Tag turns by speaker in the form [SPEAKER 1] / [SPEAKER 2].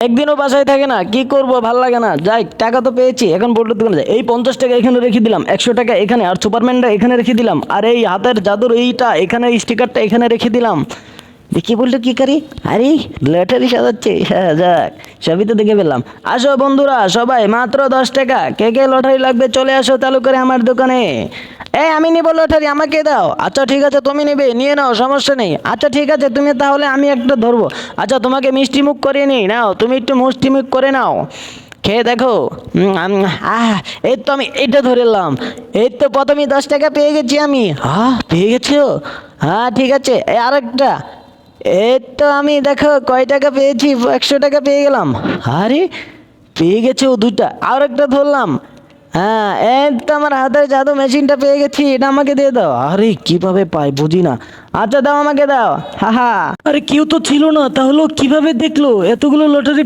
[SPEAKER 1] একদিনও বাসায় থাকে না, কি করব, ভাল লাগে না। যাই, টাকা তো পেয়েছি, এখন বল্টুর দোকানে যাই। এই 50 টাকা এখানে রেখে দিলাম, 100 টাকা এখানে, আর সুপারম্যানটা এখানে রেখে দিলাম, আর এই হাতের জাদুর এইটা এখানে, স্টিকারটা এখানে রেখে দিলাম। দেখি বলতো কি করি, আরে লটারি সাজাচ্ছে। হ্যাঁ যাক, সবই তো দেখে ফেললাম। আসো বন্ধুরা সবাই, মাত্র 10 টাকা, কে কে লটারি লাগবে চলে আসো চালু করে আমার দোকানে। এই আমি নিবো লটারি, আমাকে দাও। আচ্ছা ঠিক আছে, তুমি নেবে নিয়ে নাও, সমস্যা নেই। আচ্ছা ঠিক আছে, তুমি তাহলে, আমি একটা ধরবো। আচ্ছা তোমাকে মিষ্টি মুখ করে নিই, নাও তুমি একটু মিষ্টি মুখ করে নাও, খেয়ে দেখো। এই তো আমি এটা ধরেলাম। এই তো প্রথমেই 10 টাকা পেয়ে গেছি আমি। পেয়ে গেছো? হ্যাঁ ঠিক আছে, এই আরেকটা। এই তো আমি দেখো কয় টাকা পেয়েছি, 100 টাকা পেয়ে গেলাম। আরে পেয়ে গেছে ও দুইটা, আর একটা ধরলাম। হ্যাঁ এই তো আমার হাতের জাদু মেশিনটা পেয়ে গেছি, এটা আমাকে দিয়ে দাও। আরে কিভাবে পাই বুঝি না। আচ্ছা দাও, আমাকে দাও। হা হা। আরে কেউ তো ছিল না, তাহলে ও কিভাবে দেখলো এতগুলো লটারি